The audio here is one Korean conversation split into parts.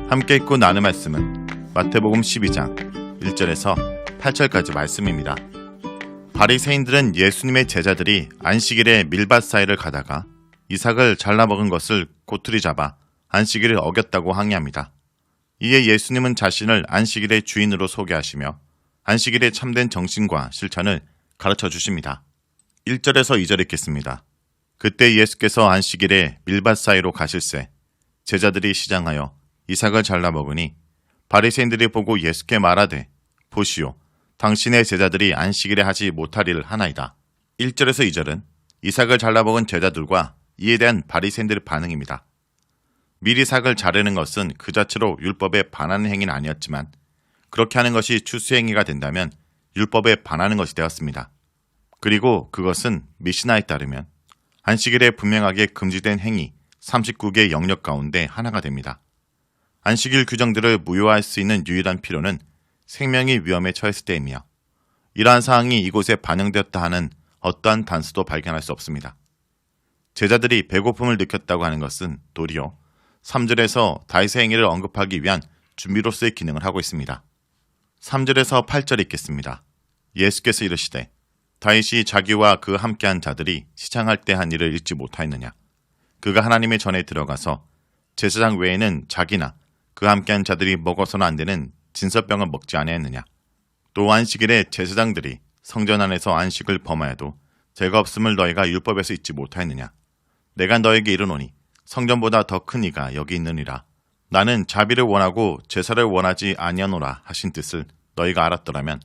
함께 읽고 나눌 말씀은 마태복음 12장 1절에서 8절까지 말씀입니다. 바리새인들은 예수님의 제자들이 안식일에 밀밭 사이를 가다가 이삭을 잘라먹은 것을 고투리 잡아 안식일을 어겼다고 항의합니다. 이에 예수님은 자신을 안식일의 주인으로 소개하시며 안식일의 참된 정신과 실천을 가르쳐 주십니다. 1절에서 2절 읽겠습니다. 그때 예수께서 안식일에 밀밭 사이로 가실새 제자들이 시장하여 이삭을 잘라 먹으니 바리새인들이 보고 예수께 말하되 보시오 당신의 제자들이 안식일에 하지 못할 일을 하나이다. 1절에서 2절은 이삭을 잘라 먹은 제자들과 이에 대한 바리새인들의 반응입니다. 미리 이삭을 자르는 것은 그 자체로 율법에 반하는 행위는 아니었지만 그렇게 하는 것이 추수행위가 된다면 율법에 반하는 것이 되었습니다. 그리고 그것은 미시나에 따르면 안식일에 분명하게 금지된 행위 39개의 영역 가운데 하나가 됩니다. 안식일 규정들을 무효화할 수 있는 유일한 필요는 생명이 위험에 처했을 때이며 이러한 사항이 이곳에 반영되었다 하는 어떠한 단서도 발견할 수 없습니다. 제자들이 배고픔을 느꼈다고 하는 것은 도리어 3절에서 다윗의 행위를 언급하기 위한 준비로서의 기능을 하고 있습니다. 3절에서 8절 읽겠습니다. 예수께서 이르시되 다윗이 자기와 그 함께한 자들이 시장할 때 한 일을 잊지 못하였느냐. 그가 하나님의 전에 들어가서 제사장 외에는 자기나 그 함께한 자들이 먹어서는 안 되는 진설병을 먹지 아니하였느냐. 또 안식일에 제사장들이 성전 안에서 안식을 범하여도 죄가 없음을 너희가 율법에서 잊지 못하였느냐. 내가 너에게 이르노니 성전보다 더 큰 이가 여기 있느니라. 나는 자비를 원하고 제사를 원하지 아니하노라 하신 뜻을 너희가 알았더라면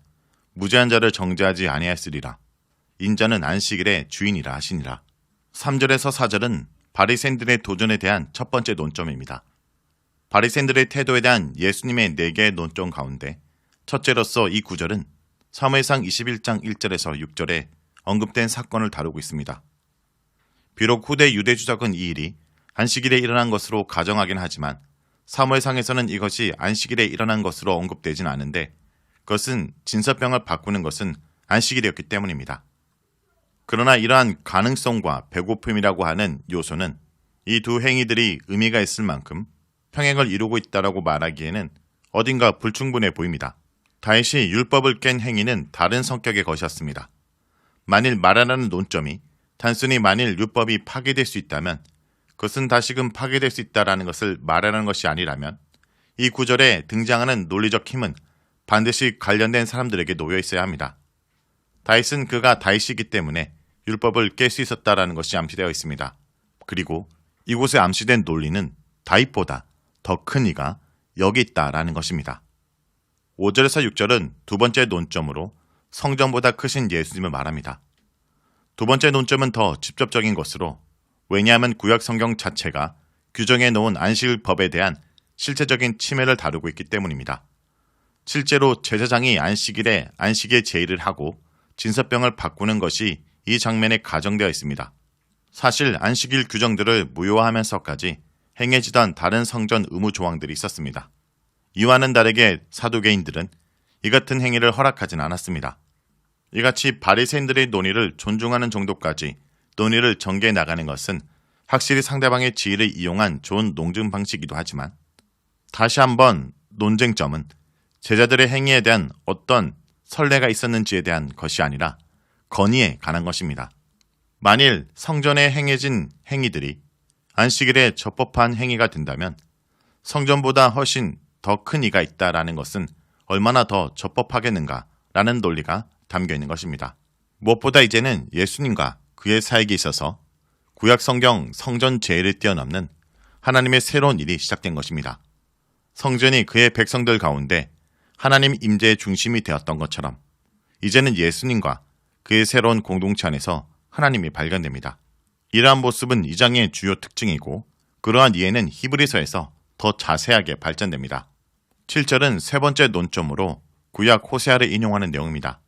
무죄한 자를 정죄하지 아니하였으리라. 인자는 안식일의 주인이라 하시니라. 3절에서 4절은 바리새인들의 도전에 대한 첫 번째 논점입니다. 바리새인들의 태도에 대한 예수님의 4개의 논점 가운데 첫째로서 이 구절은 사무엘상 21장 1절에서 6절에 언급된 사건을 다루고 있습니다. 비록 후대 유대주석은 이 일이 안식일에 일어난 것으로 가정하긴 하지만 사무엘상에서는 이것이 안식일에 일어난 것으로 언급되진 않은데 그것은 진설병을 바꾸는 것은 안식일이었기 때문입니다. 그러나 이러한 가능성과 배고픔이라고 하는 요소는 이 두 행위들이 의미가 있을 만큼 평행을 이루고 있다라고 말하기에는 어딘가 불충분해 보입니다. 다윗이 율법을 깬 행위는 다른 성격의 것이었습니다. 만일 말하라는 논점이 단순히 만일 율법이 파괴될 수 있다면 그것은 다시금 파괴될 수 있다라는 것을 말하는 것이 아니라면 이 구절에 등장하는 논리적 힘은 반드시 관련된 사람들에게 놓여 있어야 합니다. 다윗은 그가 다윗이기 때문에 율법을 깰 수 있었다라는 것이 암시되어 있습니다. 그리고 이곳에 암시된 논리는 다윗보다 더 큰 이가 여기 있다라는 것입니다. 5절에서 6절은 두 번째 논점으로 성전보다 크신 예수님을 말합니다. 두 번째 논점은 더 직접적인 것으로 왜냐하면 구약 성경 자체가 규정해 놓은 안식일법에 대한 실체적인 침해를 다루고 있기 때문입니다. 실제로 제사장이 안식일에 안식의 제의를 하고 진설병을 바꾸는 것이 이 장면에 가정되어 있습니다. 사실 안식일 규정들을 무효화하면서까지 행해지던 다른 성전 의무 조항들이 있었습니다. 이와는 다르게 사두개인들은 이 같은 행위를 허락하진 않았습니다. 이같이 바리새인들의 논의를 존중하는 정도까지 논의를 전개해 나가는 것은 확실히 상대방의 지위를 이용한 좋은 논증 방식이기도 하지만 다시 한번 논쟁점은 제자들의 행위에 대한 어떤 선례가 있었는지에 대한 것이 아니라 건의에 관한 것입니다. 만일 성전에 행해진 행위들이 안식일에 적법한 행위가 된다면 성전보다 훨씬 더 큰 이가 있다라는 것은 얼마나 더 적법하겠는가라는 논리가 담겨 있는 것입니다. 무엇보다 이제는 예수님과 그의 사역에 있어서 구약 성경 성전 제의를 뛰어넘는 하나님의 새로운 일이 시작된 것입니다. 성전이 그의 백성들 가운데 하나님 임재의 중심이 되었던 것처럼 이제는 예수님과 그의 새로운 공동체 안에서 하나님이 발견됩니다. 이러한 모습은 이 장의 주요 특징이고 그러한 이해는 히브리서에서 더 자세하게 발전됩니다. 7절은 세 번째 논점으로 구약 호세아를 인용하는 내용입니다.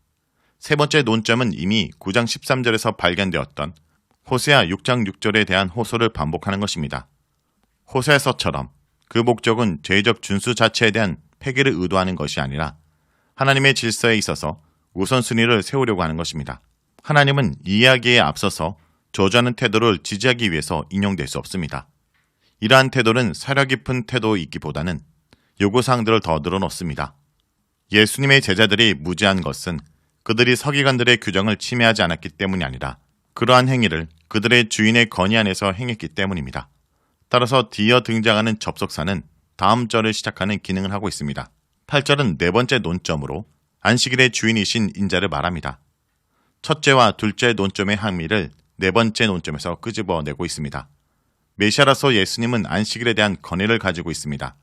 세 번째 논점은 이미 9장 13절에서 발견되었던 호세아 6장 6절에 대한 호소를 반복하는 것입니다. 호세아서처럼 그 목적은 죄적 준수 자체에 대한 폐기를 의도하는 것이 아니라 하나님의 질서에 있어서 우선순위를 세우려고 하는 것입니다. 하나님은 이해하기에 앞서서 저주하는 태도를 지지하기 위해서 인용될 수 없습니다. 이러한 태도는 사려 깊은 태도이기보다는 요구사항들을 더 늘어놓습니다. 예수님의 제자들이 무죄한 것은 그들이 서기관들의 규정을 침해하지 않았기 때문이 아니라 그러한 행위를 그들의 주인의 건의 안에서 행했기 때문입니다. 따라서 뒤이어 등장하는 접속사는 다음 절을 시작하는 기능을 하고 있습니다. 8절은 네 번째 논점으로 안식일의 주인이신 인자를 말합니다. 첫째와 둘째 논점의 함의를 네 번째 논점에서 끄집어내고 있습니다. 메시아로서 예수님은 안식일에 대한 건의를 가지고 있습니다.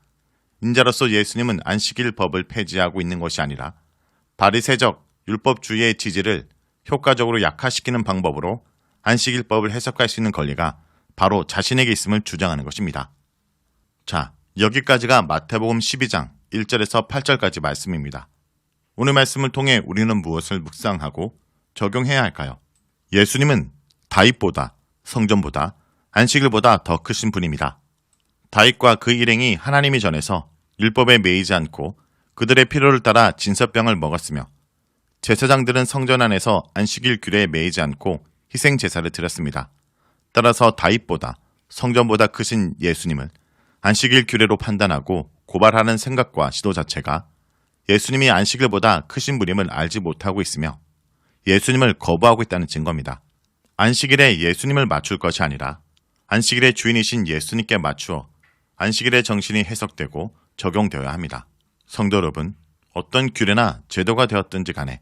인자로서 예수님은 안식일 법을 폐지하고 있는 것이 아니라 바리새적 율법주의의 지지를 효과적으로 약화시키는 방법으로 안식일법을 해석할 수 있는 권리가 바로 자신에게 있음을 주장하는 것입니다. 자, 여기까지가 마태복음 12장 1절에서 8절까지 말씀입니다. 오늘 말씀을 통해 우리는 무엇을 묵상하고 적용해야 할까요? 예수님은 다윗보다, 성전보다, 안식일보다 더 크신 분입니다. 다윗과 그 일행이 하나님이 전해서 율법에 매이지 않고 그들의 필요를 따라 진설병을 먹었으며 제사장들은 성전 안에서 안식일 규례에 매이지 않고 희생 제사를 드렸습니다. 따라서 다윗보다, 성전보다 크신 예수님을 안식일 규례로 판단하고 고발하는 생각과 시도 자체가 예수님이 안식일보다 크신 분임을 알지 못하고 있으며 예수님을 거부하고 있다는 증거입니다. 안식일에 예수님을 맞출 것이 아니라 안식일의 주인이신 예수님께 맞추어 안식일의 정신이 해석되고 적용되어야 합니다. 성도 여러분, 어떤 규례나 제도가 되었든지 간에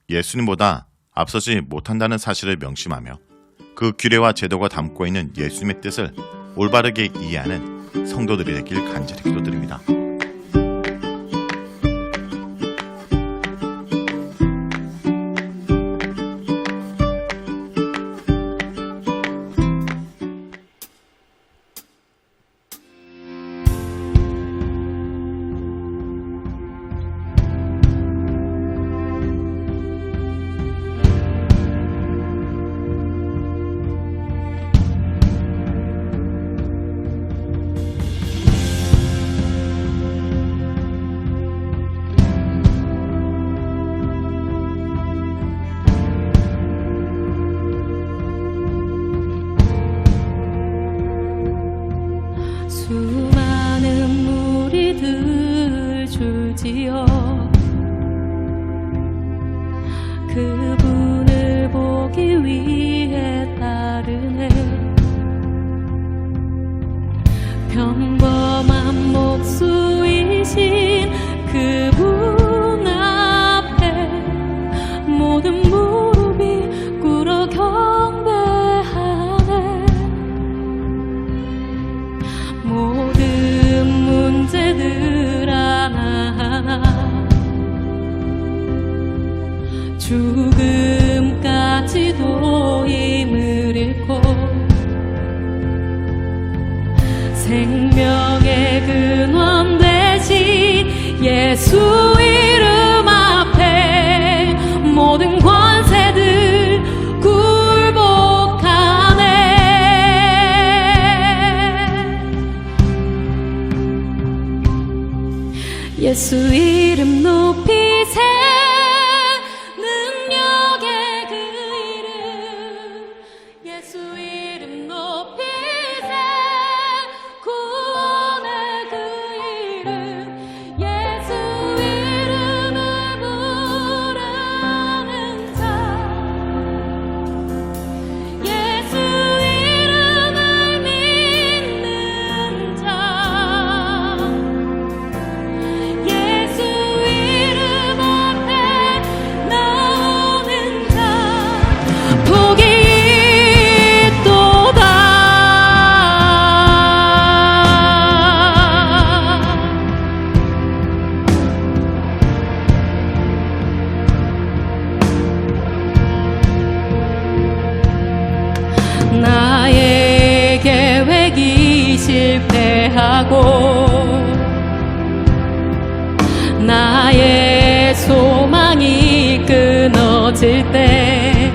예수님보다 앞서지 못한다는 사실을 명심하며 그 규례와 제도가 담고 있는 예수님의 뜻을 올바르게 이해하는 성도들이 되길 간절히 기도드립니다. 수많은 무리들 줄지어 그분을 보기 위해 따르네. 평범한 목수이신 그분 앞에 모든 무릎이 꿇어 경배하네. 모든 문제들 하나하나 죽음까지도 힘을 잃고 생명의 근원 되신 예수 이름 앞에 모든 관세들 굴복하네. 예수 이름 높이세. 능력의 그 이름 예수 이름 높이세. 구원의 그 이름 예수 이름을 부르는 자 예수 이름을 믿는 자 예수 이름 앞에 나오는 자 복이 있도다. 나의 계획이 실패하고 나의 소망이 끊어질 때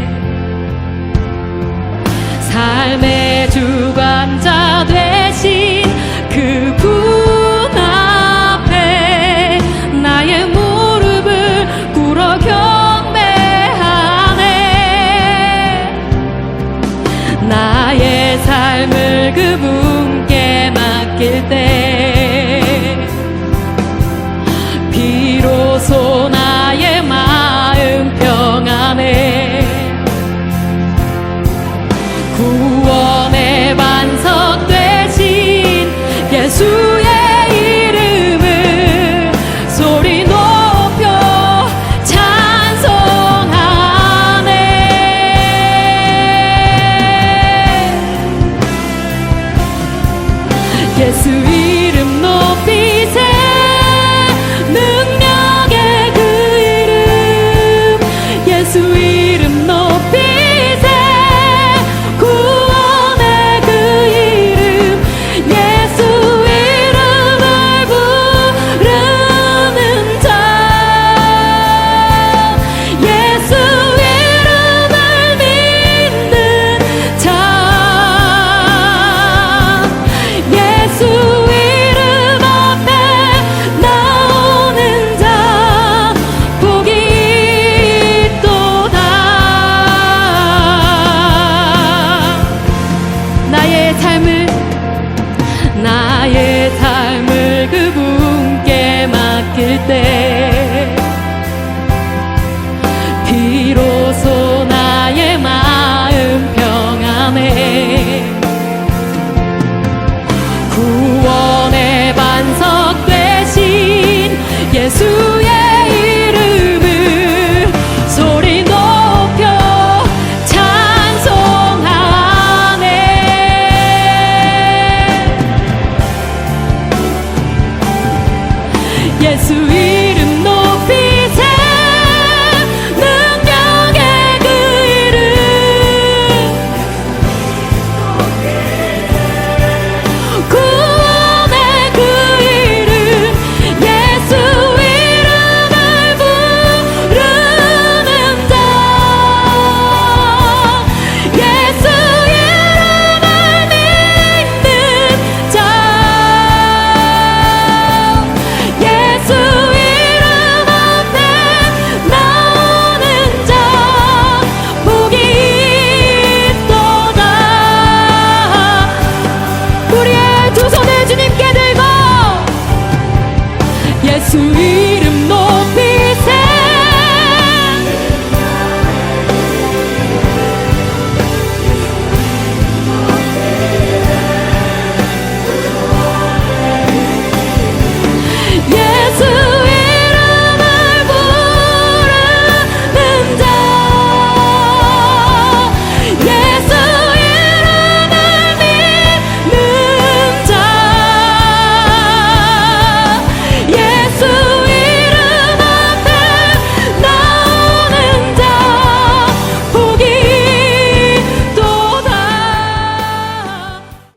삶의 주관자 되신 그분 앞에 나의 무릎을 꿇어 경배하네. 나의 삶을 그분께 맡길 때 때 비로소 나의 마음 평안해. 구원의 반석 되신 예수의 이름을 소리 높여 찬송하네. 예수 이름 높이세. 능력의 그 이름, 구원의 그 이름, 예수 이름을 부르는 자, 예수 이름을 믿는 자, 예수 이름 앞에 나오는 자 복이 있도다. 우리의 두 손을 주님께 들고 예수 이름